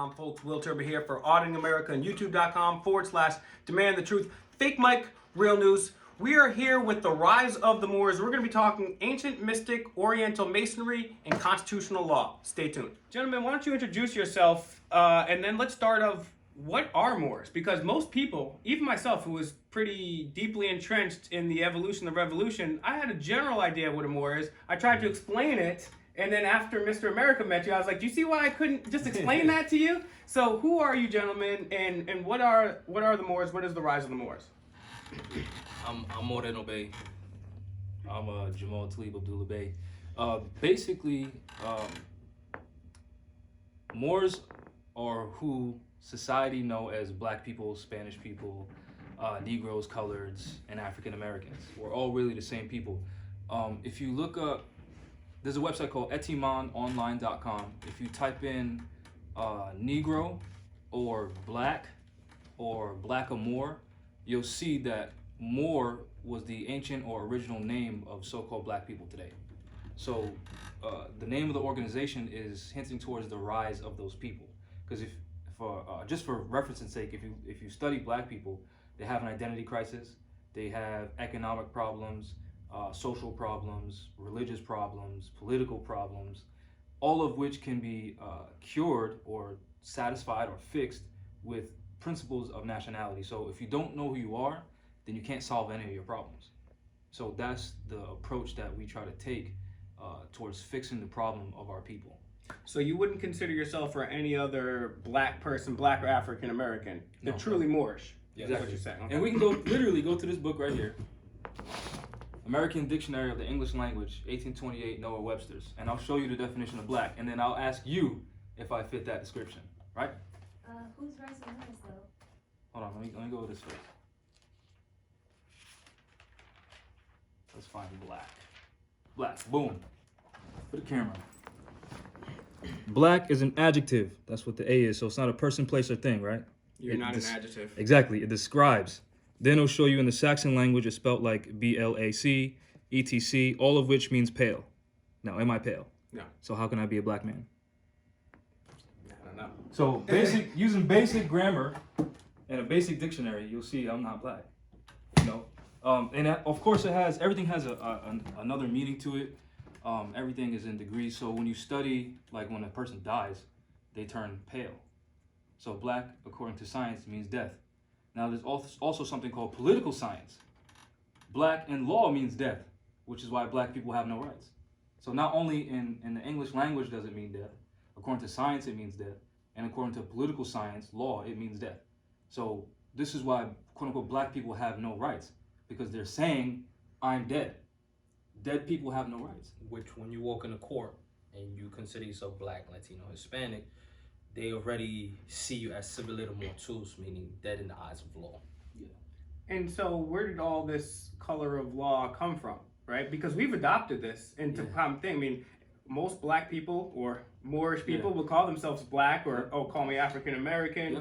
youtube.com, folks. Will Turbo here for Auditing America and youtube.com/demand the truth. Fake Mike, real news. We are here with the rise of the Moors. We're going to be talking ancient, mystic, Oriental Masonry, and constitutional law. Stay tuned. Gentlemen, why don't you introduce yourself, and then let's start off, what are Moors? Because most people, even myself, who was pretty deeply entrenched in the evolution of the revolution, I had a general idea what a Moor is. I tried to explain it, and then after Mr. America met you, I was like, do you see why I couldn't just explain that to you? So who are you, gentlemen, and what are the Moors? What is the rise of the Moors? I'm Moreno Bey. I'm Jamal Talib Abdullah Bey. Basically, Moors are who society know as black people, Spanish people, Negroes, coloreds, and African Americans. We're all really the same people. If you look up, there's a website called etimononline.com. If you type in Negro or Black or Moor, you'll see that Moor was the ancient or original name of so-called black people today. So the name of the organization is hinting towards the rise of those people. Because just for reference's sake, if you study black people, they have an identity crisis, they have economic problems, social problems, religious problems, political problems, all of which can be cured or satisfied or fixed with principles of nationality. So if you don't know who you are, then you can't solve any of your problems. So that's the approach that we try to take towards fixing the problem of our people. So you wouldn't consider yourself or any other black person, black or African American. They're truly Moorish. Yeah, That's what you're saying. Okay. And we can literally go to this book right here. American Dictionary of the English Language, 1828, Noah Webster's. And I'll show you the definition of black, and then I'll ask you if I fit that description, right? Who's rising Moors though? Hold on, let me go with this first. Let's find black. Black, boom. For the camera. Black is an adjective. That's what the A is. So it's not a person, place, or thing, right? You're not an adjective. Exactly. It describes. Then it'll show you in the Saxon language, it's spelled like B-L-A-C, E-T-C, all of which means pale. Now, am I pale? No. So how can I be a black man? I don't know. So using basic grammar and a basic dictionary, you'll see I'm not black. You know? And of course everything has another meaning to it. Everything is in degrees. So when you study, like when a person dies, they turn pale. So black, according to science, means death. Now there's also something called political science. Black in law means death, which is why black people have no rights. So not only in the English language does it mean death, according to science it means death, and according to political science, law, it means death. So this is why, quote unquote, black people have no rights, because they're saying, I'm dead. Dead people have no rights. Which, when you walk in a court and you consider yourself black, Latino, Hispanic, they already see you as civiliter mortuus, meaning dead in the eyes of law. Yeah. And so where did all this color of law come from, right? Because we've adopted this into common thing. I mean, most black people or Moorish people will call themselves black or, call me African American.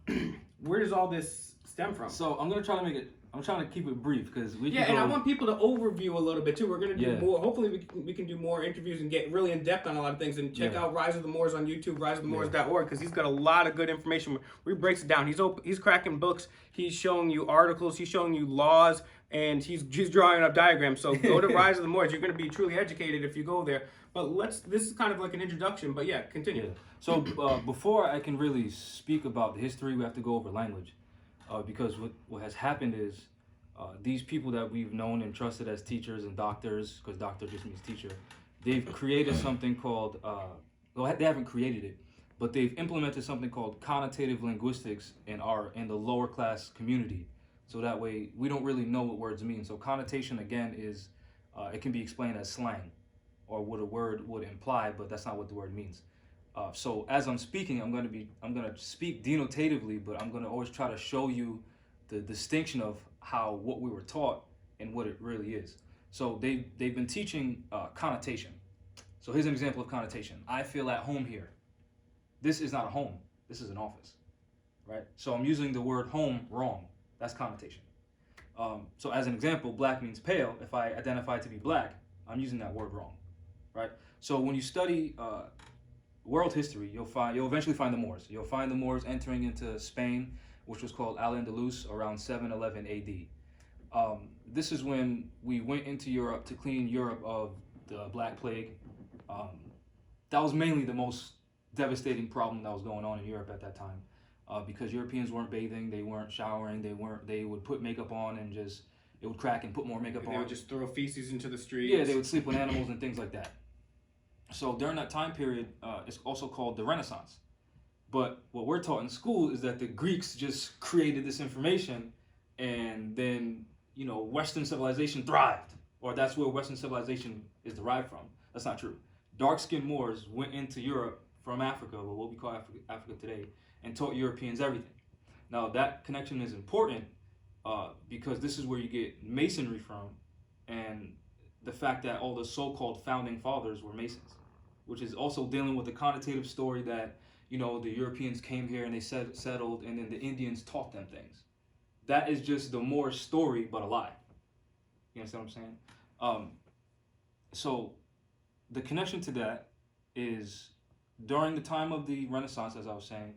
Yep. Where does all this stem from? So I'm trying to keep it brief because we can and I want people to overview a little bit too. We're going to do more. Hopefully we can do more interviews and get really in depth on a lot of things. And check out Rise of the Moors on YouTube, riseofthemoors.org, because he's got a lot of good information where he breaks it down. He's cracking books. He's showing you articles. He's showing you laws, and he's drawing up diagrams. So go to Rise of the Moors. You're going to be truly educated if you go there. But this is kind of like an introduction. But yeah, continue. Yeah. So before I can really speak about the history, we have to go over language. Because what has happened is these people that we've known and trusted as teachers and doctors, because doctor just means teacher, they've created something called, they haven't created it, but they've implemented something called connotative linguistics in the lower class community. So that way we don't really know what words mean. So connotation, again, is, it can be explained as slang or what a word would imply, but that's not what the word means. So as I'm speaking, I'm going to speak denotatively, but I'm going to always try to show you the distinction of what we were taught and what it really is. So they've been teaching connotation. So here's an example of connotation. I feel at home here. This is not a home. This is an office, right? So I'm using the word home wrong. That's connotation. So as an example, black means pale. If I identify to be black, I'm using that word wrong, right? So when you study world history, you'll eventually find the Moors. You'll find the Moors entering into Spain, which was called Al-Andalus, around 711 AD. This is when we went into Europe to clean Europe of the Black Plague. That was mainly the most devastating problem that was going on in Europe at that time, because Europeans weren't bathing, they weren't showering, they would put makeup on and just, it would crack and put more makeup on. They would just throw feces into the streets. Yeah, they would sleep with animals and things like that. So during that time period, it's also called the Renaissance. But what we're taught in school is that the Greeks just created this information, and then, you know, Western civilization thrived, or that's where Western civilization is derived from. That's not true. Dark-skinned Moors went into Europe from Africa, or what we call Africa today, and taught Europeans everything. Now that connection is important because this is where you get Masonry from, and the fact that all the so-called founding fathers were Masons, which is also dealing with the connotative story that, you know, the Europeans came here and they settled, and then the Indians taught them things. That is just the Moorish story, but a lie. You understand what I'm saying? So the connection to that is during the time of the Renaissance, as I was saying,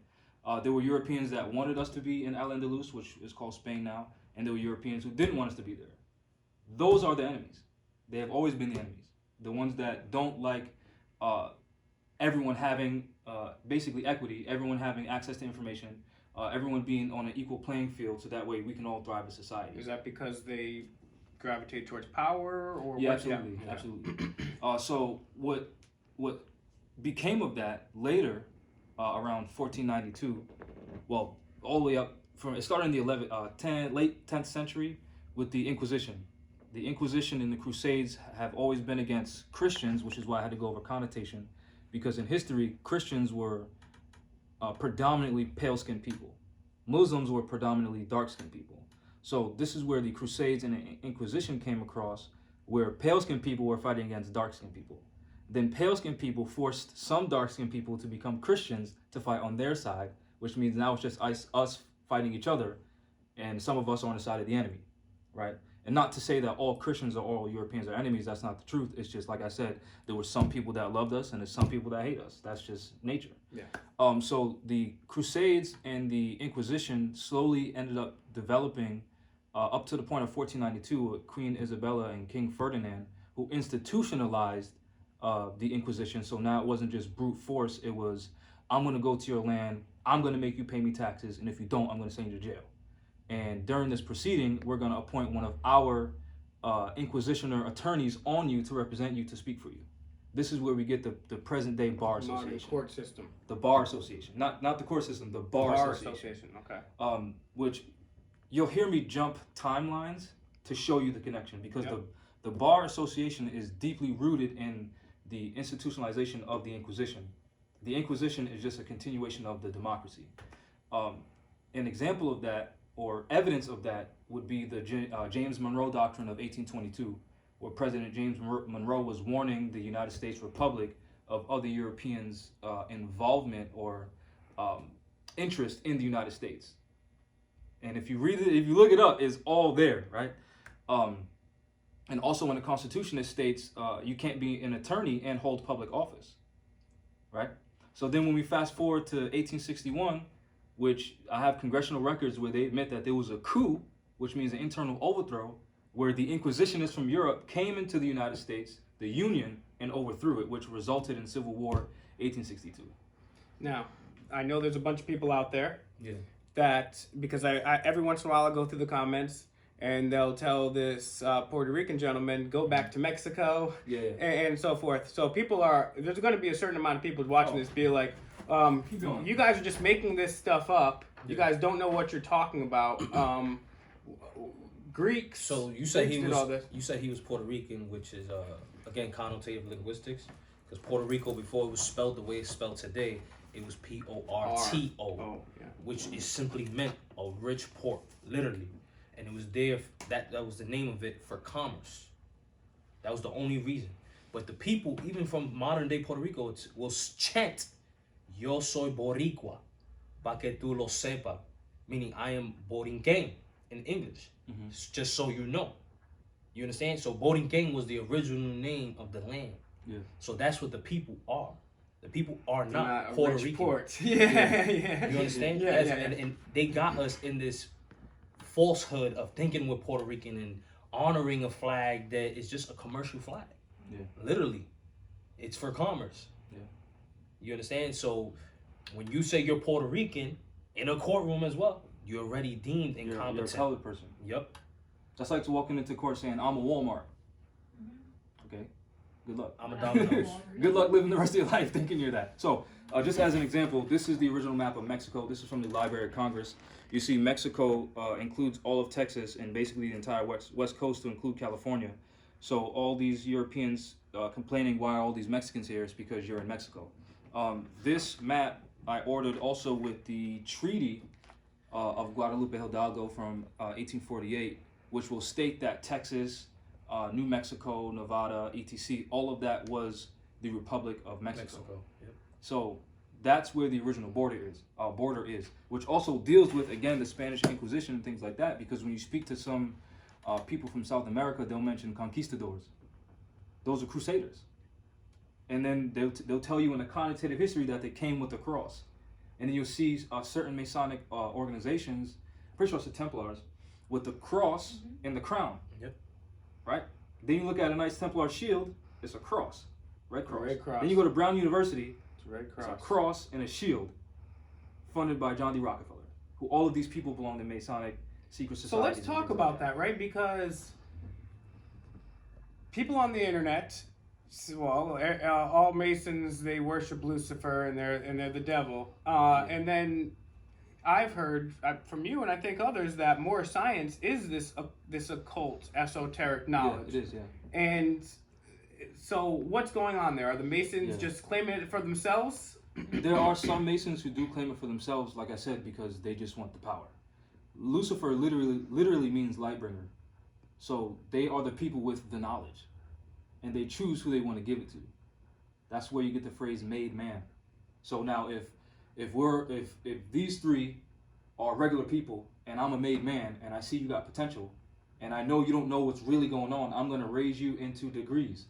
there were Europeans that wanted us to be in Al-Andalus, which is called Spain now, and there were Europeans who didn't want us to be there. Those are the enemies. They have always been the enemies. The ones that don't like everyone having basically equity, everyone having access to information, everyone being on an equal playing field, so that way we can all thrive as society. Is that because they gravitate towards power, or yeah, what? absolutely, yeah. Absolutely. So what became of that later, around 1492, well, all the way up from, it started in the late 10th century with the Inquisition. The Inquisition and the Crusades have always been against Christians, which is why I had to go over connotation, because in history, Christians were predominantly pale-skinned people. Muslims were predominantly dark-skinned people. So this is where the Crusades and the Inquisition came across, where pale-skinned people were fighting against dark-skinned people. Then pale-skinned people forced some dark-skinned people to become Christians to fight on their side, which means now it's just us fighting each other, and some of us are on the side of the enemy, right? And not to say that all Christians or all Europeans are enemies, that's not the truth. It's just, like I said, there were some people that loved us and there's some people that hate us. That's just nature. Yeah. So the Crusades and the Inquisition slowly ended up developing up to the point of 1492 with Queen Isabella and King Ferdinand, who institutionalized the Inquisition. So now it wasn't just brute force. It was, I'm going to go to your land, I'm going to make you pay me taxes, and if you don't, I'm going to send you to jail. And during this proceeding, we're going to appoint one of our Inquisitioner attorneys on you to represent you, to speak for you. This is where we get the present day Bar Association. Modern court system. The Bar Association. Not the court system, the Bar Association. Okay. Which you'll hear me jump timelines to show you the connection, because the Bar Association is deeply rooted in the institutionalization of the Inquisition. The Inquisition is just a continuation of the democracy. An example of that, or evidence of that, would be the James Monroe Doctrine of 1822, where President James Monroe was warning the United States Republic of other Europeans' involvement or interest in the United States. And if you read it, if you look it up, it's all there, right? And also in the Constitution, it states you can't be an attorney and hold public office, right? So then when we fast forward to 1861, which I have congressional records where they admit that there was a coup, which means an internal overthrow, where the Inquisitionists from Europe came into the United States, the Union, and overthrew it, which resulted in Civil War 1862. Now, I know there's a bunch of people out there Yeah. that, because I every once in a while I go through the comments and they'll tell this Puerto Rican gentleman, go back to Mexico, and so forth. So people there's going to be a certain amount of people watching this be like, you guys are just making this stuff up. You guys don't know what you're talking about. Greeks. So you said Greeks did all this. you said he was Puerto Rican, which is again connotative linguistics, because Puerto Rico, before it was spelled the way it's spelled today, it was Porto, Oh, yeah. which is simply meant a rich port, literally, and it was there. That was the name of it, for commerce. That was the only reason. But the people, even from modern day Puerto Rico, will chant, "Yo soy Boricua, pa que tú lo sepa," meaning I am Borinquen in English, just so you know. You understand? So Borinquen was the original name of the land. Yeah. So that's what the people are. The people are They're not a Puerto rich Rican. port. Yeah. You understand? Yeah, yeah. And they got us in this falsehood of thinking we're Puerto Rican and honoring a flag that is just a commercial flag. Yeah. Literally, it's for commerce. Yeah. You understand? So when you say you're Puerto Rican in a courtroom as well, you're already deemed You're incompetent. a colored person. Yep. That's like walking into court saying, I'm a Walmart. Okay? Good luck. I'm a Domino's. Good luck living the rest of your life thinking you're that. So, just as an example, this is the original map of Mexico. This is from the Library of Congress. You see Mexico includes all of Texas and basically the entire west coast to include California. So all these Europeans complaining why are all these Mexicans here is because you're in Mexico. This map I ordered also with the Treaty of Guadalupe Hidalgo from 1848, which will state that Texas, New Mexico, Nevada, etc., all of that was the Republic of Mexico. Yep. So that's where the original border is, which also deals with, again, the Spanish Inquisition and things like that, because when you speak to some people from South America, they'll mention conquistadors. Those are crusaders. And then they'll tell you in a connotative history that they came with the cross. And then you'll see certain Masonic organizations, pretty sure it's the Templars, with the cross and the crown. Yep. Right? Then you look at a nice Templar shield, it's a cross. Red cross. Red cross. Then you go to Brown University, It's a red cross. it's a cross and a shield, funded by John D. Rockefeller, who all of these people belong to Masonic secret So societies. let's talk about that, right? Because people on the internet, well, all Masons, they worship Lucifer and they're the devil. And then I've heard from you and I think others that more science is this occult, esoteric knowledge. Yeah, it is, yeah. And so what's going on there? Are the Masons Yeah. just claiming it for themselves? There are some Masons who do claim it for themselves, like I said, because they just want the power. Lucifer literally means light bringer. So they are the people with the knowledge. And they choose who they want to give it to. That's where you get the phrase made man. So now if these three are regular people and I'm a made man and I see you got potential and I know you don't know what's really going on, I'm going to raise you into degrees.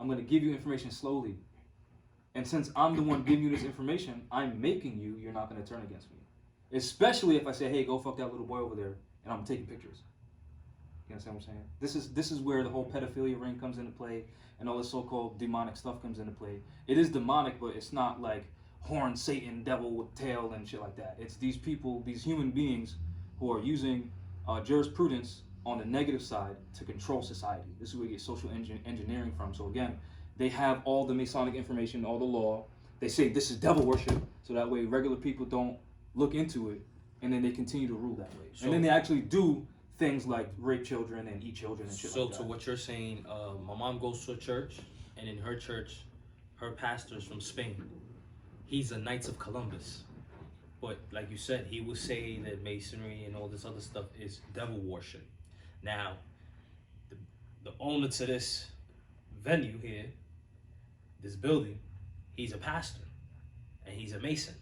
I'm going to give you information slowly. And since I'm the one giving you this information, I'm making you, you're not going to turn against me. Especially if I say, hey, go fuck that little boy over there, and I'm taking pictures. You understand what I'm saying? This is where the whole pedophilia ring comes into play, and all this so-called demonic stuff comes into play. It is demonic, but it's not like horn, Satan, devil with tail and shit like that. It's these people, these human beings, who are using jurisprudence on the negative side to control society. This is where we get social engineering from. So again, they have all the Masonic information, all the law. They say this is devil worship, so that way regular people don't look into it, and then they continue to rule that way. So, and then they actually do things like rape children and eat children and shit so like that. to what you're saying, my mom goes to a church, and in her church, her pastor's from Spain. He's a Knights of Columbus. But like you said, he would say that Masonry and all this other stuff is devil worship. Now, the owner to this venue here, this building, he's a pastor, and he's a Mason.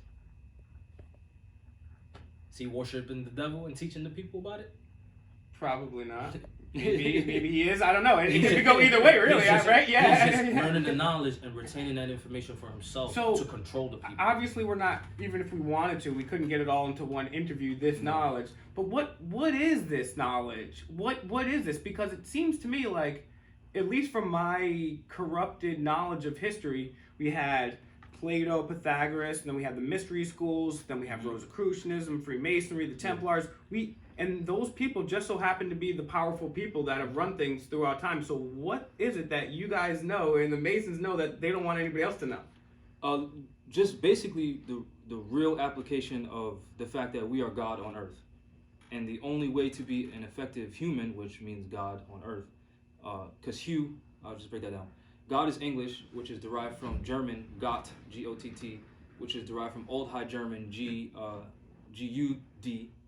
Is he worshiping the devil and teaching the people about it? Probably not. Maybe he is. I don't know. It could go either way, really, right? Yeah. He's just learning the knowledge and retaining that information for himself to control the people. Obviously, we're not, even if we wanted to, we couldn't get it all into one interview, this knowledge. But what is this knowledge? What is this? Because it seems to me like, at least from my corrupted knowledge of history, we had Plato, Pythagoras, and then we have the mystery schools, then we have Rosicrucianism, Freemasonry, the Templars. And those people just so happen to be the powerful people that have run things throughout time. So what is it that you guys know and the Masons know that they don't want anybody else to know? Just basically the real application of the fact that we are God on earth. And the only way to be an effective human, which means God on earth, because I'll just break that down. God is English, which is derived from German, Gott, G-O-T-T, which is derived from Old High German, G-U-D,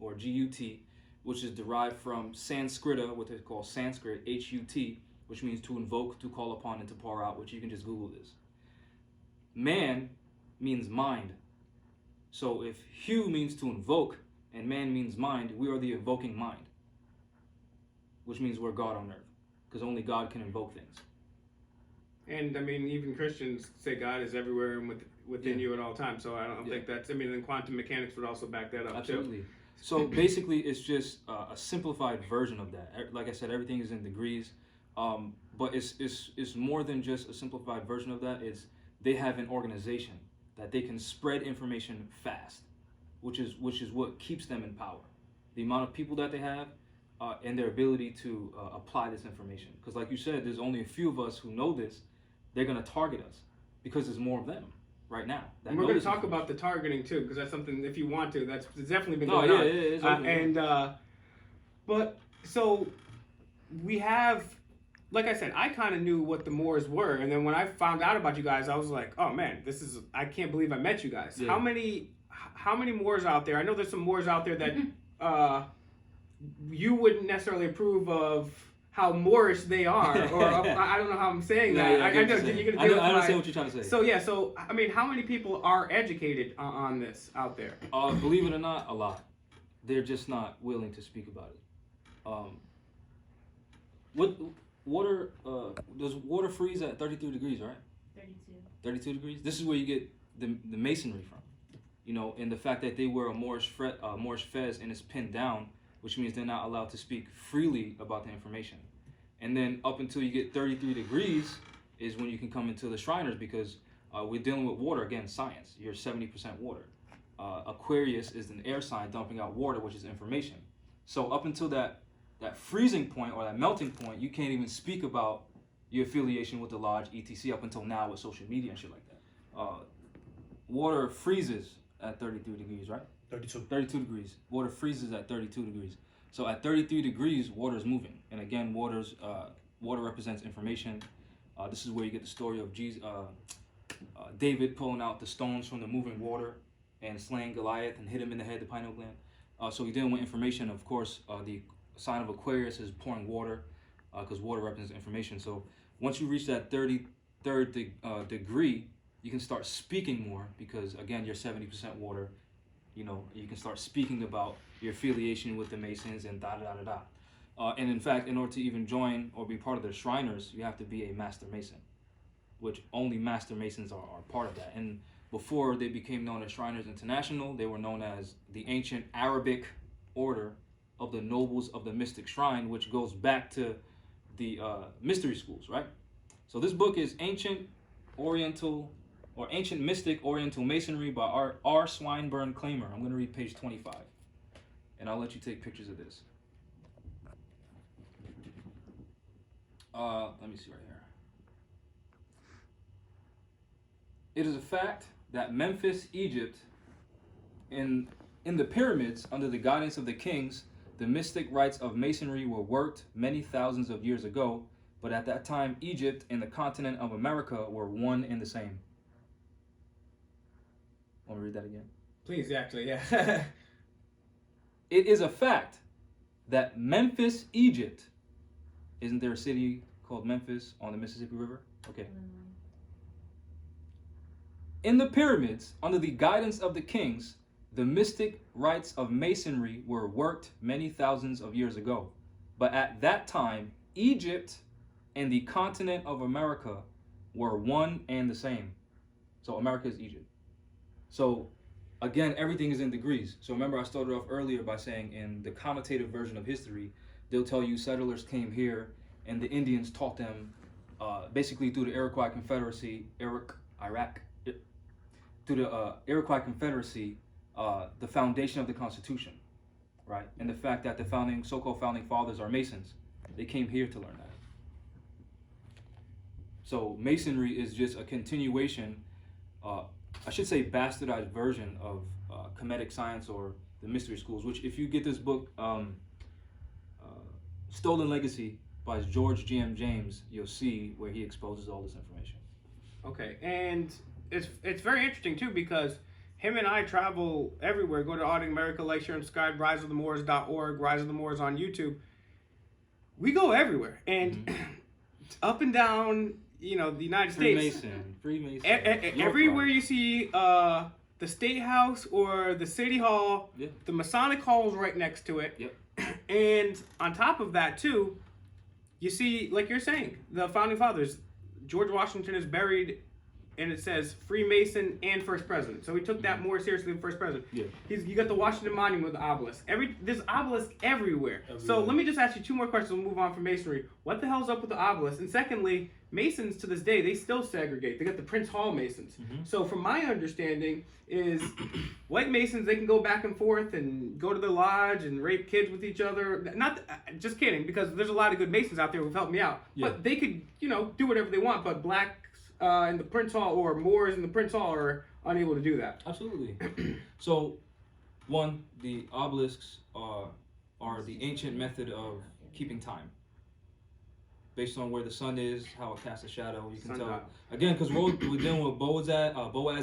or G-U-T, which is derived from Sanskrita, what they call Sanskrit, H-U-T, which means to invoke, to call upon, and to pour out, which you can just Google this. Man means mind. So if Hugh means to invoke, and man means mind, we are the invoking mind, which means we're God on earth, because only God can invoke things. And I mean, even Christians say God is everywhere and within Yeah. you at all times. So I don't think that's. I mean, then quantum mechanics would also back that up Absolutely. too. So basically, it's just a simplified version of that. Like I said, everything is in degrees, but it's more than just a simplified version of that. It's they have an organization that they can spread information fast, which is what keeps them in power. The amount of people that they have, and their ability to apply this information. Because like you said, there's only a few of us who know this. They're gonna target us because there's more of them right now. And we're going to talk about the targeting too, because that's something, if you want to, that's definitely been going on. It's okay. But so we have, like I said, I kind of knew what the Moors were, and then when I found out about you guys, I was like, oh man, I can't believe I met you guys. Yeah. How many Moors out there? I know there's some Moors out there that you wouldn't necessarily approve of how Moorish they are, or I don't know how I'm saying that. I understand what you're trying to say. So yeah, so I mean, how many people are educated on this out there? Believe it or not, a lot. They're just not willing to speak about it. Does water freeze at 33 degrees, right? 32. 32 degrees. This is where you get the Masonry from, you know, and the fact that they wear a Moorish fez and it's pinned down, which means they're not allowed to speak freely about the information. And then up until you get 33 degrees is when you can come into the Shriners, because we're dealing with water, again, science. You're 70% water. Aquarius is an air sign dumping out water, which is information. So up until that freezing point or that melting point, you can't even speak about your affiliation with the lodge, etc. up until now with social media and shit like that. Water freezes at 33 degrees, right? 32 degrees. Water freezes at 32 degrees. So at 33 degrees, water is moving. And again, water represents information. This is where you get the story of David pulling out the stones from the moving water and slaying Goliath and hit him in the head, the pineal gland. So we're dealing with information. Of course, the sign of Aquarius is pouring water, because water represents information. So once you reach that 33rd degree, you can start speaking more, because again, you're 70% water. You know, you can start speaking about your affiliation with the Masons and and in fact, in order to even join or be part of the Shriners, you have to be a Master Mason, which only Master Masons are part of that. And before they became known as Shriners International, they were known as the ancient Arabic order of the Nobles of the Mystic Shrine, which goes back to the mystery schools, right? So this book is Ancient Mystic Oriental Masonry by R. Swinburne Claimer. I'm going to read page 25, and I'll let you take pictures of this. Let me see right here. It is a fact that Memphis, Egypt, in the pyramids, under the guidance of the kings, the mystic rites of Masonry were worked many thousands of years ago, but at that time, Egypt and the continent of America were one and the same. Want to read that again? Please, actually, yeah. It is a fact that Memphis, Egypt, isn't there a city called Memphis on the Mississippi River? Okay. In the pyramids, under the guidance of the kings, the mystic rites of Masonry were worked many thousands of years ago. But at that time, Egypt and the continent of America were one and the same. So America is Egypt. So again, everything is in degrees. So remember, I started off earlier by saying in the connotative version of history, they'll tell you settlers came here and the Indians taught them, basically through the Iroquois Confederacy, the foundation of the Constitution, right? And the fact that the so-called founding fathers are Masons. They came here to learn that. So Masonry is just a continuation, I should say bastardized version of Kemetic science or the mystery schools, which if you get this book, Stolen Legacy by George G.M. James, you'll see where he exposes all this information. Okay, and it's very interesting too, because him and I travel everywhere. Go to Audit America, like, share, and subscribe, riseofthemoors.org, Rise of the Moors on YouTube. We go everywhere, and up and down, you know, the United States. Freemason. Everywhere you see the State House or the City Hall, the Masonic Hall is right next to it. Yep. And on top of that too, you see, like you're saying, the founding fathers, George Washington is buried, and it says Freemason and first president. So he took that more seriously than first president. Yeah. You got the Washington Monument with the obelisk. There's obelisk everywhere. So let me just ask you two more questions. We'll move on from Masonry. What the hell's up with the obelisk? And secondly, Masons to this day, they still segregate. They got the Prince Hall Masons. So from my understanding is white Masons, they can go back and forth and go to the lodge and rape kids with each other. Not just kidding, because there's a lot of good Masons out there who've helped me out. Yeah. But they could, do whatever they want. But blacks in the Prince Hall or Moors in the Prince Hall are unable to do that. Absolutely. So, one, the obelisks are the ancient method of keeping time. Based on where the sun is, how it casts a shadow, you can Sun tell. dial. Again, because we're dealing with Boaz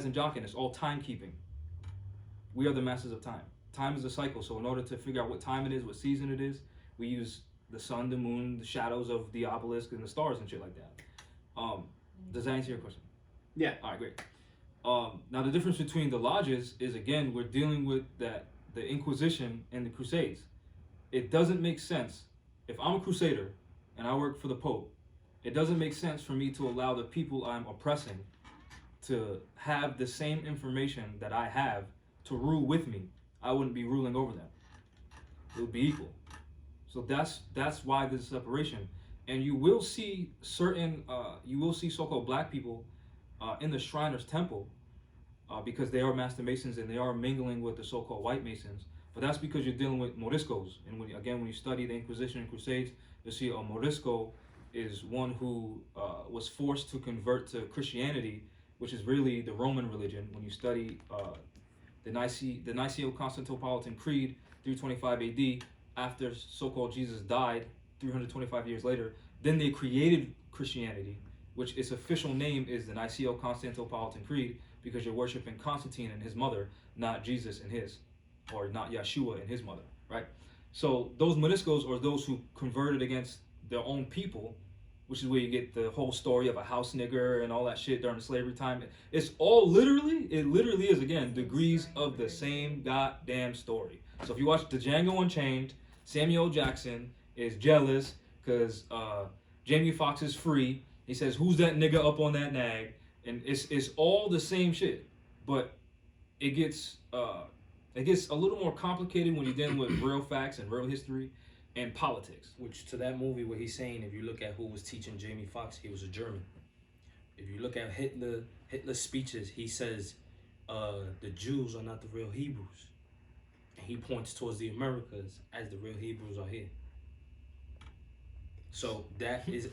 and Jachin, it's all timekeeping. We are the masters of time. Time is a cycle, so in order to figure out what time it is, what season it is, we use the sun, the moon, the shadows of the obelisk, and the stars and shit like that. Does that answer your question? Yeah. All right, great. Now the difference between the lodges is, again, we're dealing with the Inquisition and the Crusades. It doesn't make sense if I'm a crusader and I work for the Pope. It doesn't make sense for me to allow the people I'm oppressing to have the same information that I have to rule with me. I wouldn't be ruling over them. It would be equal. So that's why there's a separation. And you will see so-called black people in the Shriners Temple because they are Master Masons and they are mingling with the so-called white Masons. But that's because you're dealing with Moriscos. And when you study the Inquisition and Crusades, you'll see a Morisco is one who was forced to convert to Christianity, which is really the Roman religion. When you study the Niceno-Constantinopolitan Creed, 325 AD, after so-called Jesus died 325 years later, then they created Christianity, which its official name is the Niceno-Constantinopolitan Creed, because you're worshiping Constantine and his mother, not Jesus and his, or not Yeshua and his mother, right? So those Moriscos, or those who converted against their own people, which is where you get the whole story of a house nigger and all that shit during the slavery time. It's all literally is, again, degrees of the same goddamn story. So if you watch the Django Unchained, Samuel Jackson is jealous because Jamie Foxx is free. He says, "Who's that nigga up on that nag?" And it's all the same shit, but it gets a little more complicated when you're dealing with real facts and real history and politics. Which, to that movie where he's saying, if you look at who was teaching Jamie Foxx, he was a German. If you look at Hitler's speeches, he says the Jews are not the real Hebrews, and he points towards the Americas as the real Hebrews are here. So that is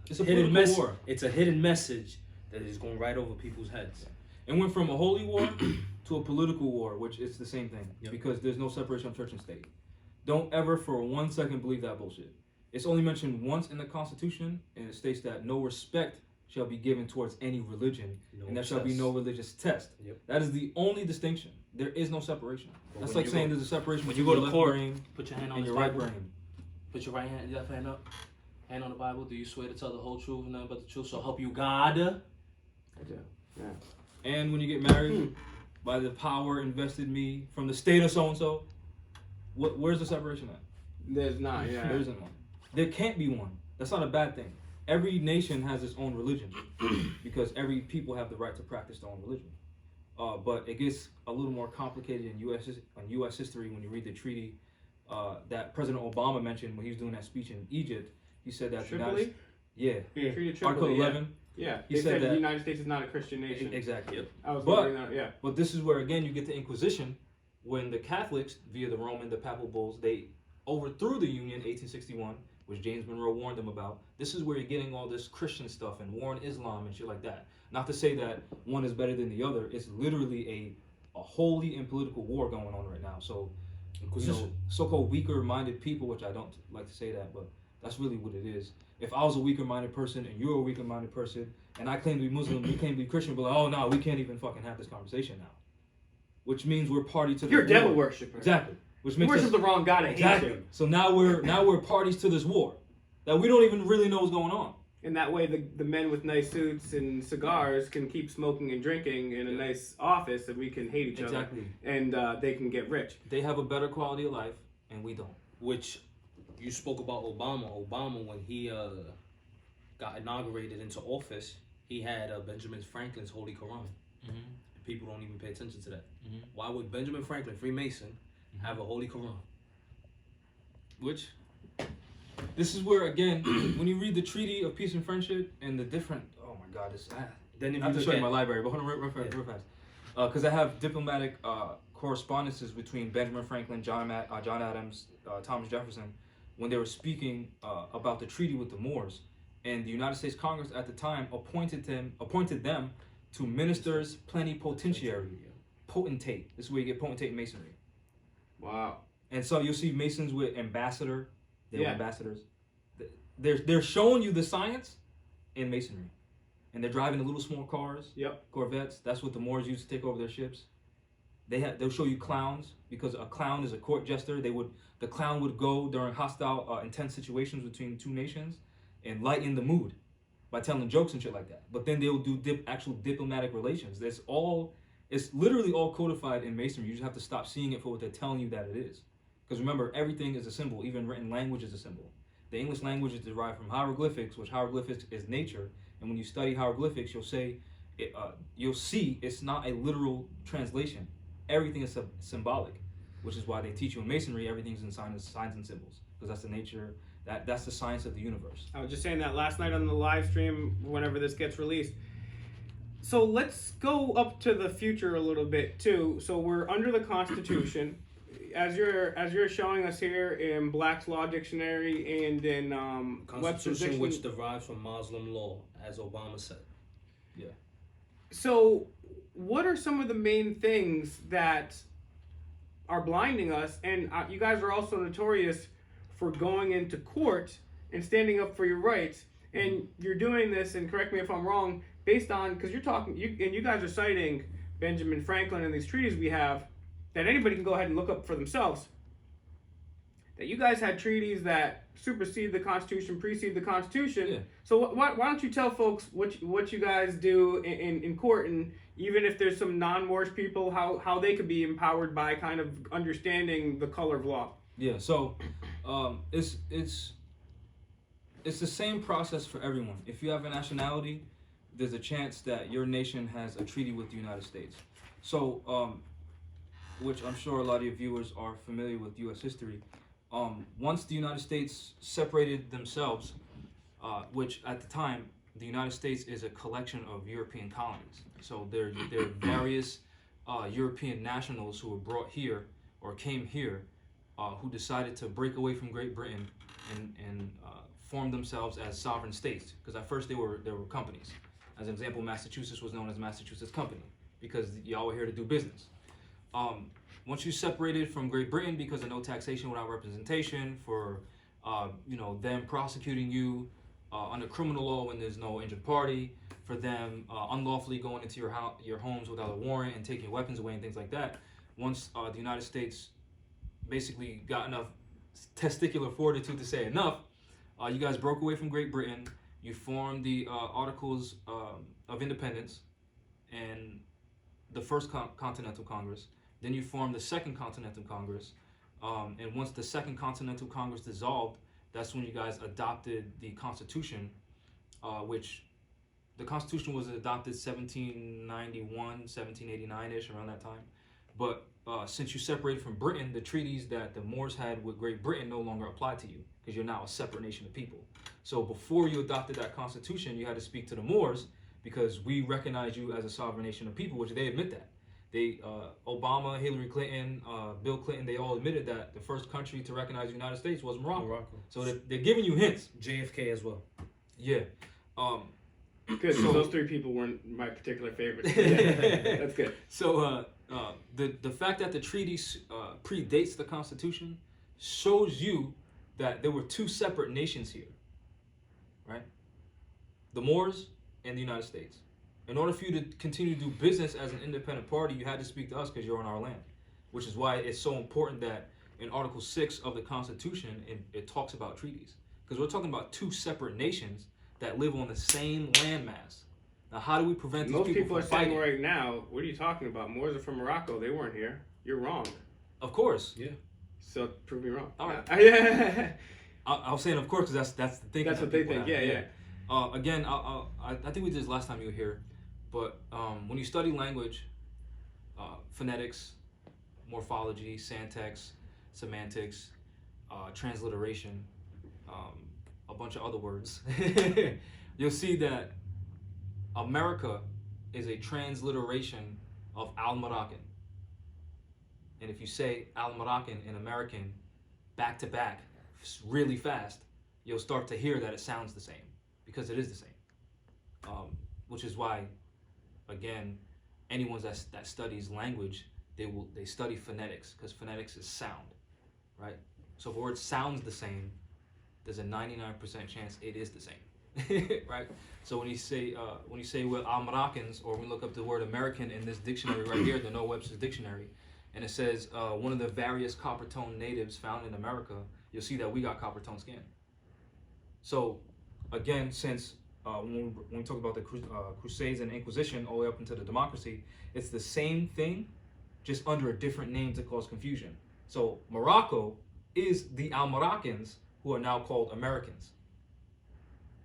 It's a hidden political war. It's a hidden message that is going right over people's heads. And went from a holy war to a political war, which is the same thing, Yep. because there's no separation of church and state. Don't ever for 1 second believe that bullshit. It's only mentioned once in the Constitution, and it states that no respect shall be given towards any religion, and there shall be no religious test. Yep. That is the only distinction. There is no separation. But That's when like you saying go- there's a separation when between you go your to left court, brain put your hand on and the your right Bible. brain. Put your left hand up. Hand on the Bible. Do you swear to tell the whole truth and nothing but the truth, so help you God? I do. Yeah. And when you get married, by the power invested in me from the state of so-and-so, where's the separation at? There's not, yeah. There isn't one. There can't be one. That's not a bad thing. Every nation has its own religion because every people have the right to practice their own religion. But it gets a little more complicated in U.S. history when you read the treaty that President Obama mentioned when he was doing that speech in Egypt. He said that Tripoli? yeah, Treaty of Article Tripoli, 11. Yeah. He They said said that- the United States is not a Christian nation. Exactly. Yep. I was But- gonna bring that up, yeah. But this is where, again, you get the Inquisition, when the Catholics, via the Roman, the Papal Bulls, they overthrew the Union, 1861, which James Monroe warned them about. This is where you're getting all this Christian stuff and war on Islam and shit like that. Not to say that one is better than the other. It's literally a holy and political war going on right now. So, so-called weaker-minded people, which I don't like to say that, but that's really what it is. If I was a weaker-minded person and you're a weaker-minded person, and I claim to be Muslim, you claim to be Christian, but like, oh no, we can't even fucking have this conversation now. Which means we're party to the You're a devil war. worshiper. Exactly. Which You makes worship us, the wrong God. I hate exactly. you. So now we're parties to this war that we don't even really know what's going on. And that way the men with nice suits and cigars can keep smoking and drinking in a nice office, and we can hate each Exactly. other. And they can get rich. They have a better quality of life, and we don't. Which you spoke about Obama. Obama, when he got inaugurated into office, he had Benjamin Franklin's Holy Quran. People don't even pay attention to that. Why would Benjamin Franklin, Freemason, have a Holy Quran? Which, this is where, again, when you read the Treaty of Peace and Friendship and the different, oh my God, Then if I have you to look show you at my library, but hold on real fast. Because I have diplomatic correspondences between Benjamin Franklin, John Adams, Thomas Jefferson, when they were speaking about the treaty with the Moors. And the United States Congress at the time appointed them to ministers plenipotentiary, potentate. This is where you get potentate in Masonry. Wow. And so you'll see Masons with ambassador. They were ambassadors. They're showing you the science in Masonry. And they're driving the little small cars, Corvettes. That's what the Moors used to take over their ships. They'll show you clowns, because a clown is a court jester. The clown would go during hostile, intense situations between two nations and lighten the mood by telling jokes and shit like that. But then they'll do actual diplomatic relations. It's literally all codified in Masonry. You just have to stop seeing it for what they're telling you that it is. Because remember, everything is a symbol. Even written language is a symbol. The English language is derived from hieroglyphics, which hieroglyphics is nature. And when you study hieroglyphics, you'll see it's not a literal translation. Everything is symbolic, which is why they teach you in Masonry everything's in signs and symbols, because that's the nature. That's the science of the universe. I was just saying that last night on the live stream, whenever this gets released. So let's go up to the future a little bit too. So we're under the Constitution, as you're showing us here in Black's Law Dictionary and in Constitution, which derives from Muslim law, as Obama said. Yeah. So, what are some of the main things that are blinding us? And you guys are also notorious for going into court and standing up for your rights. And you're doing this, and correct me if I'm wrong, based on, because you guys are citing Benjamin Franklin and these treaties we have that anybody can go ahead and look up for themselves. That you guys had treaties that supersede the Constitution, precede the Constitution. Yeah. So why don't you tell folks what you guys do in court, and even if there's some non-Moorish people, how they could be empowered by kind of understanding the color of law? Yeah. So it's the same process for everyone. If you have a nationality, there's a chance that your nation has a treaty with the United States. So, which I'm sure a lot of your viewers are familiar with U.S. history. Once the United States separated themselves, which at the time, the United States is a collection of European colonies. So there are various European nationals who were brought here or came here who decided to break away from Great Britain and form themselves as sovereign states. Because at first they were companies. As an example, Massachusetts was known as Massachusetts Company because y'all were here to do business. Once you separated from Great Britain because of no taxation without representation, for them prosecuting you under criminal law when there's no injured party, for them unlawfully going into your homes without a warrant and taking weapons away and things like that. Once the United States basically got enough testicular fortitude to say enough, you guys broke away from Great Britain. You formed the Articles of Independence and the First Continental Congress. Then you formed the Second Continental Congress. And once the Second Continental Congress dissolved, that's when you guys adopted the Constitution, which the Constitution was adopted 1791, 1789-ish, around that time. But since you separated from Britain, the treaties that the Moors had with Great Britain no longer apply to you because you're now a separate nation of people. So before you adopted that Constitution, you had to speak to the Moors because we recognize you as a sovereign nation of people, which they admit that. Obama, Hillary Clinton, Bill Clinton, they all admitted that the first country to recognize the United States was Morocco. So they're giving you hints. JFK as well. Yeah. Good. So those three people weren't my particular favorites. Yeah, that's good. So the fact that the treaty predates the Constitution shows you that there were two separate nations here, right? The Moors and the United States. In order for you to continue to do business as an independent party, you had to speak to us because you're on our land, which is why it's so important that in Article 6 of the Constitution, it talks about treaties. Because we're talking about two separate nations that live on the same landmass. Now, how do we prevent these Most people from are saying fighting? right now, what are you talking about? Moors are from Morocco. They weren't here. You're wrong. Of course. Yeah. So prove me wrong. All right. Yeah. I was saying of course because that's the thing. That's what they think. Yeah. Again, I think we did this last time you were here, but when you study language, phonetics, morphology, syntax, semantics, transliteration, a bunch of other words, you'll see that America is a transliteration of Al-Moroccan. And if you say Al-Moroccan and American back to back really fast, you'll start to hear that it sounds the same, because it is the same. Which is why, again, anyone that studies language, they study phonetics, because phonetics is sound, right? So if a word sounds the same, there's a 99% chance it is the same, right? So when you say we're Al-Moroccans, or we look up the word American in this dictionary right here, the Noah Webster's dictionary, and it says one of the various copper tone natives found in America, you'll see that we got copper tone skin. So again, since when we talk about the Crusades and Inquisition all the way up into the democracy, it's the same thing, just under a different name to cause confusion. So Morocco is the Al-Moroccans, who are now called Americans.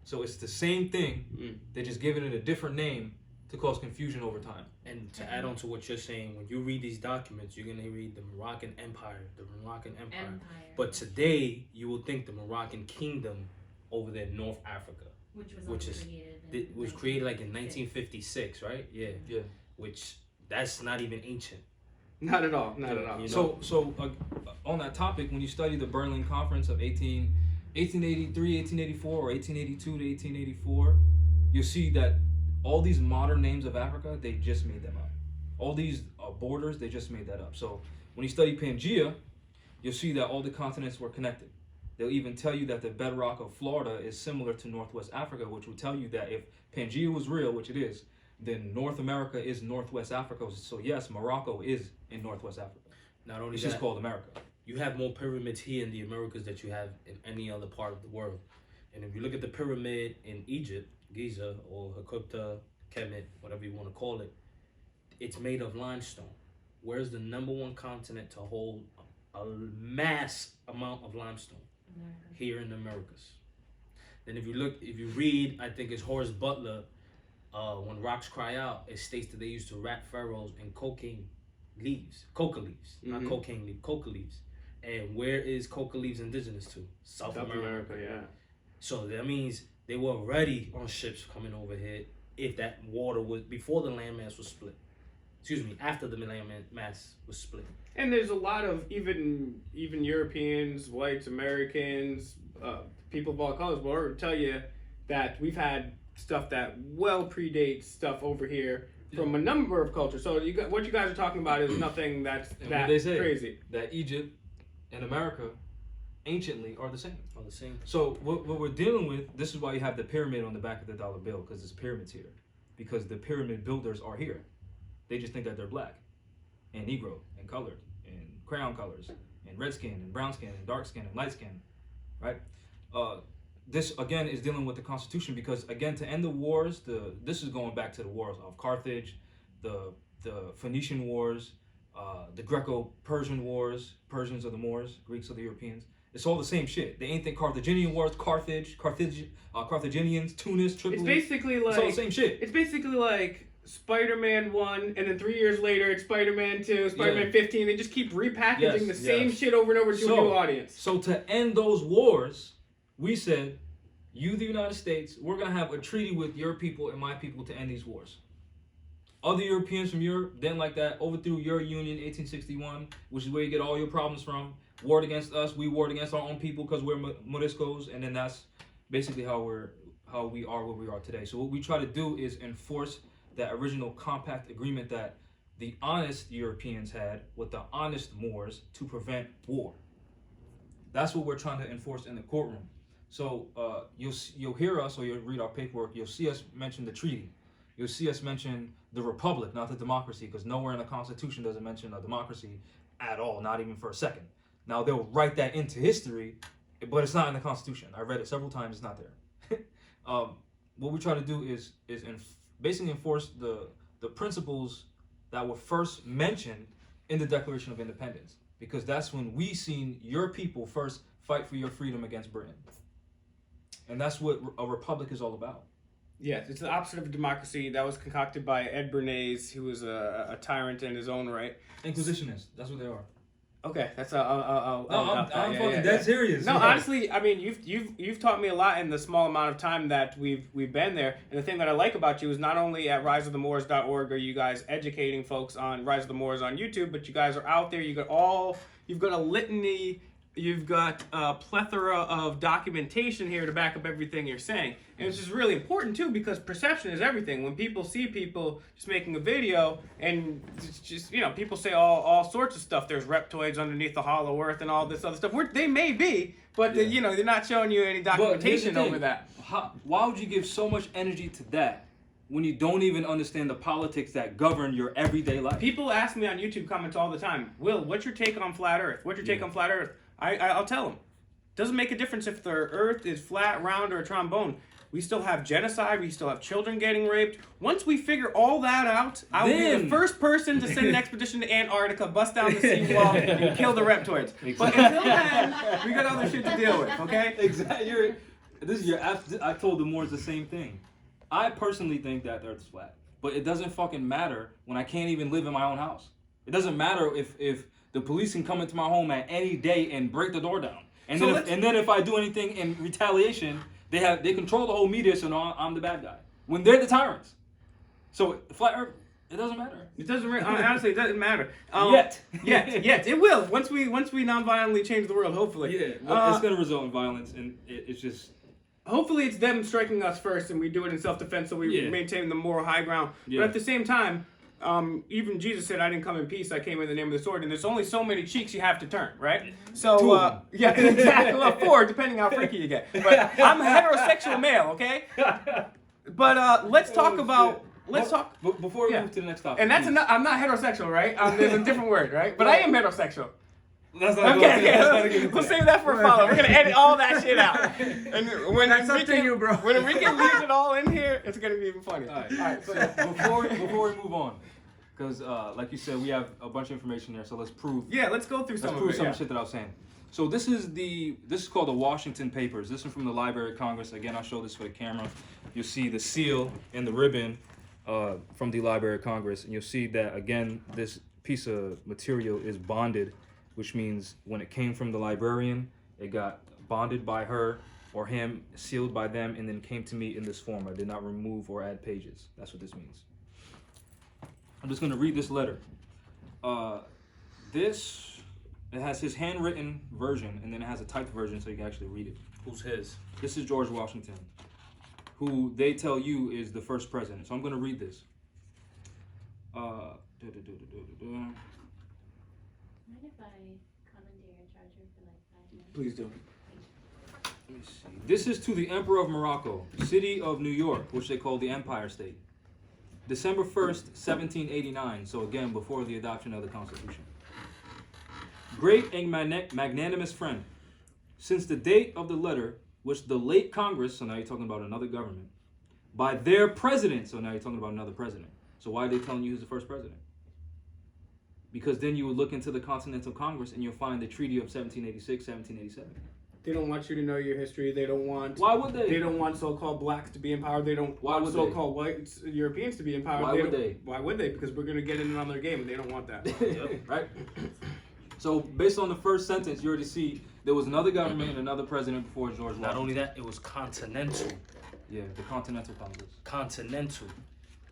So it's the same thing, they're just giving it a different name to cause confusion over time. And to add on to what you're saying, when you read these documents, you're gonna read the Moroccan Empire, But today, you will think the Moroccan Kingdom over there in North Africa, was created like in 1956, right? Yeah. Which that's not even ancient. Not at all. Not at all. You know? So on that topic, when you study the Berlin Conference of 1883, 1884, or 1882 to 1884, you'll see that all these modern names of Africa, they just made them up. All these borders, they just made that up. So when you study Pangea, you'll see that all the continents were connected. They'll even tell you that the bedrock of Florida is similar to Northwest Africa, which will tell you that if Pangea was real, which it is, then North America is Northwest Africa. So yes, Morocco is in Northwest Africa. Not only it's that, just called America. You have more pyramids here in the Americas that you have in any other part of the world. And if you look at the pyramid in Egypt, Giza or Hakupta, Kemet, whatever you want to call it, it's made of limestone. Where's the number one continent to hold a mass amount of limestone? America. Here in the Americas. Then if you read, I think it's Horace Butler, when rocks cry out, it states that they used to wrap pharaohs in coca leaves, not cocaine leaves, coca leaves. And where is coca leaves indigenous to? South America. Yeah. So that means they were already on ships coming over here if that water was, before the landmass was split. Excuse me, after the landmass was split. And there's a lot of even Europeans, whites, Americans, people of all colors will tell you that we've had stuff that well predates stuff over here from a number of cultures. So what you guys are talking about is nothing that's that crazy. That Egypt and America anciently are the same. So what we're dealing with, this is why you have the pyramid on the back of the dollar bill, because there's pyramids here. Because the pyramid builders are here. They just think that they're black and Negro and colored and crayon colors and red skin and brown skin and dark skin and light skin, right? This again is dealing with the Constitution, because again, to end the wars, this is going back to the wars of Carthage, the Phoenician Wars, the Greco-Persian Wars. Persians are the Moors, Greeks are the Europeans. It's all the same shit. They ain't the Carthaginian Wars, Carthaginians, Tunis, Tripoli. It's basically like, it's all the same shit. It's basically like Spider-Man 1, and then 3 years later it's Spider-Man 2, Spider-Man 15. They just keep repackaging the same shit over and over to a new audience. So to end those wars, we said, you, the United States, we're going to have a treaty with your people and my people to end these wars. Other Europeans from Europe didn't like that, overthrew your union 1861, which is where you get all your problems from. Warred against us, we warred against our own people because we're Moriscos, and then that's basically how we are where we are today. So what we try to do is enforce that original compact agreement that the honest Europeans had with the honest Moors to prevent war. That's what we're trying to enforce in the courtroom. So you'll hear us, or you'll read our paperwork, you'll see us mention the treaty. You'll see us mention the republic, not the democracy, because nowhere in the Constitution does it mention a democracy at all, not even for a second. Now, they'll write that into history, but it's not in the Constitution. I read it several times, it's not there. What we try to do is basically enforce the principles that were first mentioned in the Declaration of Independence, because that's when we seen your people first fight for your freedom against Britain. And that's what a republic is all about. Yes, it's the opposite of democracy. That was concocted by Ed Bernays, who was a tyrant in his own right. Inquisitionists, that's what they are. Okay, that's I'm fucking dead serious. No, honestly, I mean, you've taught me a lot in the small amount of time that we've been there. And the thing that I like about you is not only at riseofthemoors.org are you guys educating folks on Rise of the Moors on YouTube, but you guys are out there. You've got a litany. You've got a plethora of documentation here to back up everything you're saying. And it's just really important, too, because perception is everything. When people see people just making a video and it's just, people say all sorts of stuff. There's reptoids underneath the hollow earth and all this other stuff. They may be, but they're not showing you any documentation over that. Why would you give so much energy to that when you don't even understand the politics that govern your everyday life? People ask me on YouTube comments all the time, Will, what's your take on flat earth? What's your take on flat earth? I'll tell them. Doesn't make a difference if the earth is flat, round, or a trombone. We still have genocide. We still have children getting raped. Once we figure all that out, I will be the first person to send an expedition to Antarctica, bust down the seawall, and kill the reptoids. Exactly. But until then, we got other shit to deal with, okay? Exactly. I told the Moors the same thing. I personally think that the earth is flat. But it doesn't fucking matter when I can't even live in my own house. It doesn't matter if the police can come into my home at any day and break the door down. And then if I do anything in retaliation, they control the whole media, so now I'm the bad guy. When they're the tyrants. So flat earth, it doesn't matter. It doesn't honestly, it doesn't matter. Yet. It will. Once we non-violently change the world, hopefully. Yeah, it's going to result in violence, and it's just... Hopefully it's them striking us first, and we do it in self-defense, so we maintain the moral high ground. Yeah. But at the same time, even Jesus said, I didn't come in peace, I came in the name of the sword. And there's only so many cheeks you have to turn, right? So, yeah, exactly. Well, 4, depending how freaky you get. But I'm a heterosexual male, okay? But let's talk about... Before we move to the next topic. And I'm not heterosexual, right? There's a different word, right? But I am heterosexual. That's not okay. We'll save that for a follow. We're gonna edit all that shit out. And when Enrique leaves it all in here, it's gonna be even funny. All right. So before we move on, because like you said, we have a bunch of information there. So let's prove. Yeah, let's go through some of it. Shit that I was saying. So this is called the Washington Papers. This is from the Library of Congress. Again, I'll show this for the camera. You'll see the seal and the ribbon from the Library of Congress, and you'll see that again, this piece of material is bonded, which means when it came from the librarian, it got bonded by her or him, sealed by them, and then came to me in this form. I did not remove or add pages. That's what this means. I'm just going to read this letter. It has his handwritten version, and then it has a typed version so you can actually read it. Who's his? This is George Washington, who they tell you is the first president. So I'm going to read this. Mind if I commandeer your charger for like 5 minutes? Please do. Let me see. This is to the Emperor of Morocco, city of New York, which they call the Empire State. December 1st, 1789, so again, before the adoption of the Constitution. Great and magnanimous friend, since the date of the letter, which the late Congress, so now you're talking about another government, by their president, so now you're talking about another president. So why are they telling you who's the first president? Because then you would look into the Continental Congress and you'll find the Treaty of 1786, 1787. They don't want you to know your history. They don't want... Why would they? They don't want so-called blacks to be in power. They don't want so-called white Europeans to be in power. Why would they? Because we're going to get in another game and they don't want that. Right? So based on the first sentence, you already see there was another government and another president before George Washington. Not only that, it was continental. Yeah, the Continental Congress. Continental.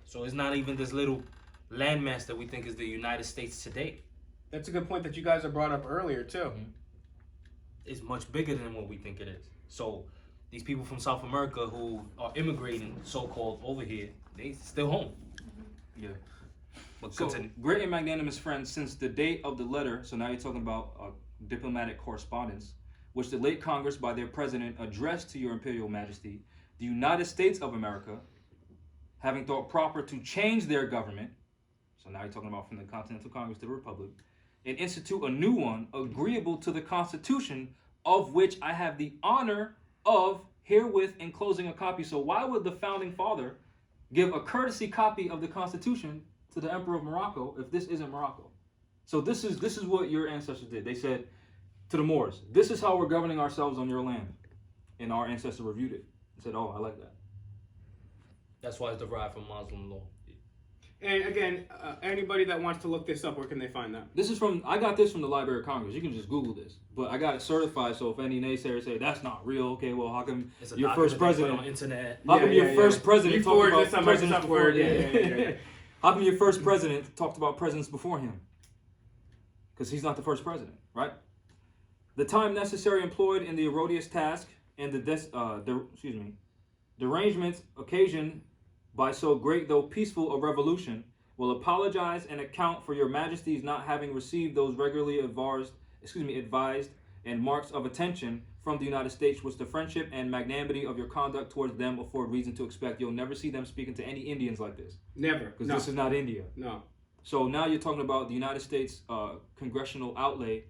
So it's not even this little landmass that we think is the United States today. That's a good point that you guys have brought up earlier, too. Mm-hmm. It's much bigger than what we think it is. So these people from South America who are immigrating, so-called, over here, they still home. Yeah. But so, great and magnanimous friend, since the date of the letter, so now you're talking about diplomatic correspondence, which the late Congress by their president addressed to your Imperial Majesty, the United States of America, having thought proper to change their government, so now you're talking about from the Continental Congress to the Republic, and institute a new one agreeable to the Constitution, of which I have the honor of herewith enclosing a copy. So why would the founding father give a courtesy copy of the Constitution to the Emperor of Morocco if this isn't Morocco? So this is what your ancestors did. They said to the Moors, this is how we're governing ourselves on your land. and our ancestor reviewed it and said, "Oh, I like that." That's why it's derived from Muslim law. And again, anybody that wants to look this up, where can they find that? I got this from the Library of Congress. You can just Google this. But I got it certified, so if any naysayers say that's not real, okay, well, how come It's a your document first they put president on internet. How come your first president You talked forwarded about this on presidents Microsoft before? Word. Yeah. How come your first president talked about presidents before him? Because he's not the first president, right? The time necessary employed in the erroneous task and the derangement occasioned by so great though peaceful a revolution will apologize and account for your majesty's not having received those regularly advised and marks of attention from the United States, which the friendship and magnanimity of your conduct towards them afford reason to expect. You'll never see them speaking to any Indians like this. Never. Because No. this is not India. No. So now you're talking about the United States congressional outlay,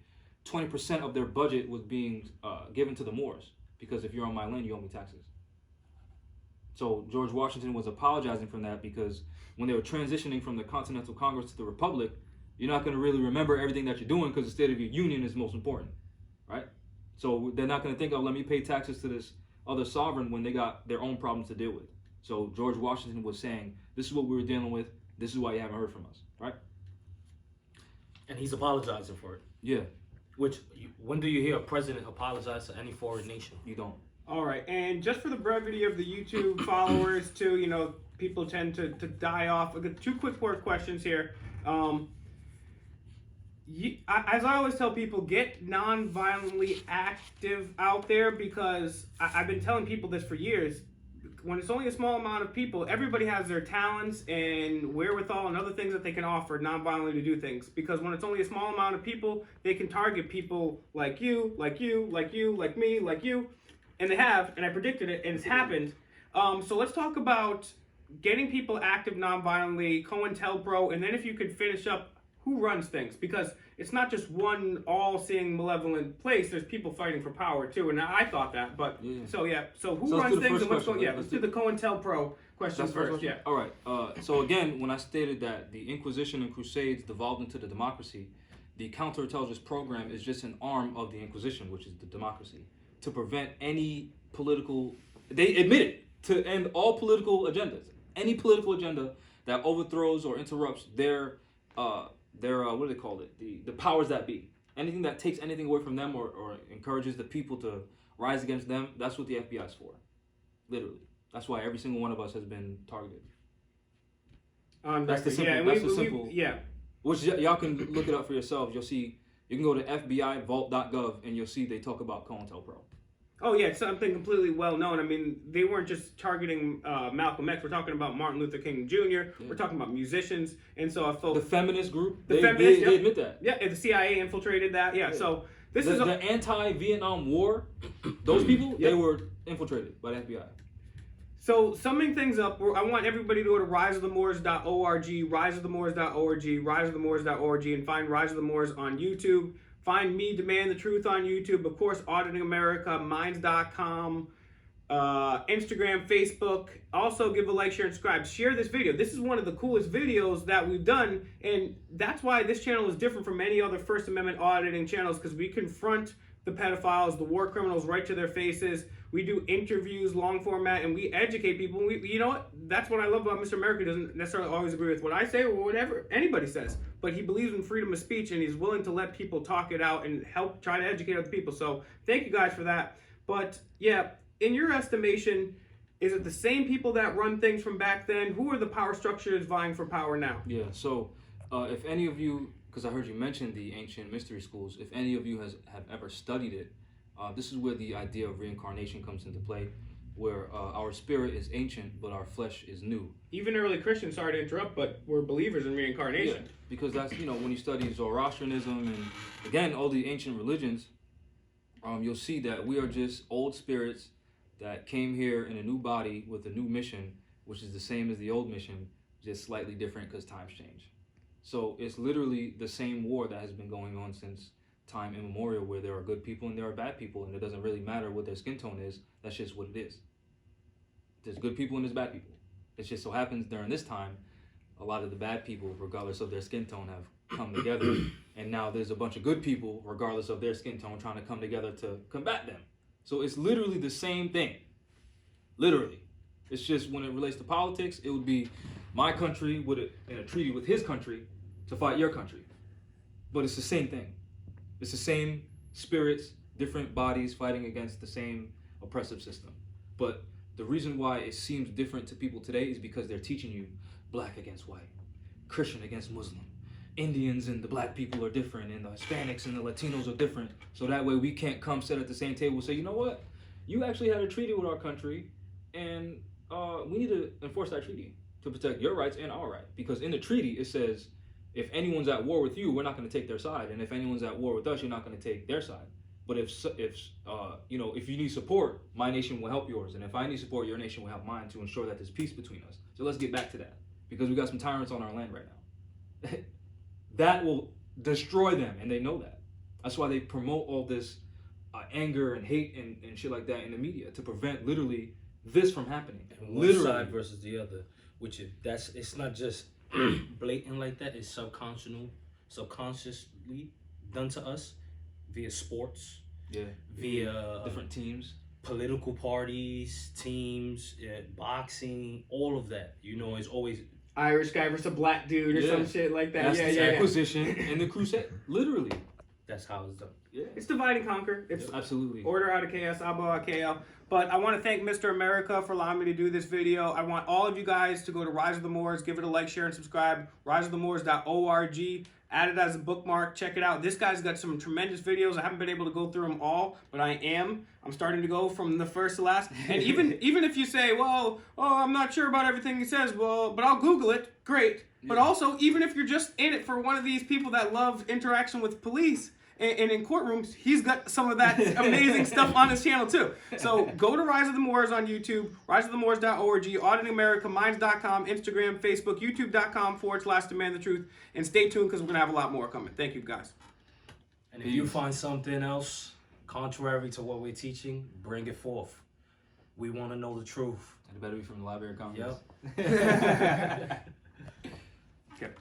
20% of their budget was being given to the Moors, because if you're on my land, you owe me taxes. So George Washington was apologizing for that, because when they were transitioning from the Continental Congress to the Republic, you're not going to really remember everything that you're doing because the State of your Union is most important, right? So they're not going to think, oh, let me pay taxes to this other sovereign when they got their own problems to deal with. So George Washington was saying, this is what we were dealing with. This is why you haven't heard from us, right? And he's apologizing for it. Yeah. When do you hear a president apologize to any foreign nation? You don't. All right, and just for the brevity of the YouTube followers, too, you know, people tend to die off. I've got two quick word questions here. As I always tell people, get non-violently active out there, because I've been telling people this for years. When it's only a small amount of people, everybody has their talents and wherewithal and other things that they can offer non-violently to do things. Because when it's only a small amount of people, they can target people like you, like you, like you, like me, like you. And they have, and I predicted it, and it's happened. So let's talk about getting people active non-violently, COINTELPRO, and then if you could finish up who runs things. Because it's not just one all-seeing malevolent place. There's people fighting for power too, and I thought that. But Yeah. So who So let's runs do the things first and what's question. going? Yeah, let's do the COINTELPRO question That's first. first. Yeah. All right. So again, when I stated that the Inquisition and Crusades devolved into the democracy, the counterintelligence program is just an arm of the Inquisition, which is the democracy, to prevent any political. They admit it, to end all political agendas. Any political agenda that overthrows or interrupts their what do they call it? The powers that be. Anything that takes anything away from them or encourages the people to rise against them, that's what the FBI is for. Literally. That's why every single one of us has been targeted. That's the simple. Yeah. Which y'all can look it up for yourselves. You'll see. You can go to FBIVault.gov and you'll see they talk about COINTELPRO. Oh yeah, it's something completely well known. I mean, they weren't just targeting Malcolm X. We're talking about Martin Luther King Jr. Yeah. We're talking about musicians, and so I felt the feminist group. They admit that. Yeah, the CIA infiltrated that. Yeah, so this is the anti-Vietnam War. Those people, they were infiltrated by the FBI. So summing things up, I want everybody to go to riseofthemoors.org, riseofthemoors.org, riseofthemoors.org, and find Rise of the Moors on YouTube. Find me, Demand the Truth, on YouTube. Of course, Auditing America, Minds.com, Instagram, Facebook. Also, give a like, share, and subscribe. Share this video. This is one of the coolest videos that we've done, and that's why this channel is different from any other First Amendment auditing channels, because we confront the pedophiles, the war criminals right to their faces. We do interviews, long format, and we educate people. You know what? That's what I love about Mr. America. He doesn't necessarily always agree with what I say or whatever anybody says, but he believes in freedom of speech, and he's willing to let people talk it out and help try to educate other people. So thank you guys for that. But yeah, in your estimation, is it the same people that run things from back then? Who are the power structures vying for power now? Yeah, so if any of you, because I heard you mention the ancient mystery schools, if any of you have ever studied it, this is where the idea of reincarnation comes into play, where our spirit is ancient, but our flesh is new. Even early Christians, sorry to interrupt, but we're believers in reincarnation. Yeah, because that's, when you study Zoroastrianism and, again, all the ancient religions, you'll see that we are just old spirits that came here in a new body with a new mission, which is the same as the old mission, just slightly different because times change. So it's literally the same war that has been going on since time immemorial, where there are good people and there are bad people, and it doesn't really matter what their skin tone is. That's just what it is. There's good people and there's bad people. It just so happens during this time, a lot of the bad people, regardless of their skin tone, have come together, and now there's a bunch of good people, regardless of their skin tone, trying to come together to combat them. So it's literally the same thing. Literally. It's just when it relates to politics, it would be my country in a treaty with his country to fight your country. But it's the same thing. It's the same spirits, different bodies fighting against the same oppressive system. But the reason why it seems different to people today is because they're teaching you black against white, Christian against Muslim. Indians and the black people are different, and the Hispanics and the Latinos are different. So that way we can't come sit at the same table and say, you know what? You actually had a treaty with our country, and we need to enforce that treaty to protect your rights and our right. Because in the treaty, it says, if anyone's at war with you, we're not going to take their side. And if anyone's at war with us, you're not going to take their side. But if you need support, my nation will help yours. And if I need support, your nation will help mine to ensure that there's peace between us. So let's get back to that. Because we got some tyrants on our land right now. That will destroy them, and they know that. That's why they promote all this anger and hate and shit like that in the media to prevent literally this from happening. And one side versus the other, it's not just blatant like that. It's subconsciously done to us via sports, via different teams, political parties, teams, boxing, all of that. It's always Irish guy versus a black dude or some shit like that. That's the Inquisition and the Crusade. Literally. That's how it's done. Yeah. It's divide and conquer. It's absolutely order out of chaos, Abo out of KL. But I want to thank Mr. America for allowing me to do this video. I want all of you guys to go to Rise of the Moors, give it a like, share, and subscribe. riseofthemoors.org. Add it as a bookmark. Check it out. This guy's got some tremendous videos. I haven't been able to go through them all, but I am. I'm starting to go from the first to last. And even if you say, well, I'm not sure about everything he says, well, but I'll Google it. Great. Yeah. But also, even if you're just in it for one of these people that love interaction with police, and in courtrooms, he's got some of that amazing stuff on his channel too. So go to Rise of the Moors on YouTube, riseofthemoors.org, auditingamericaminds.com, Instagram, Facebook, youtube.com/Demand the Truth, and stay tuned because we're gonna have a lot more coming. Thank you guys. And if you find something else contrary to what we're teaching, bring it forth. We want to know the truth. And it better be from the Library of Congress. Yep. Okay.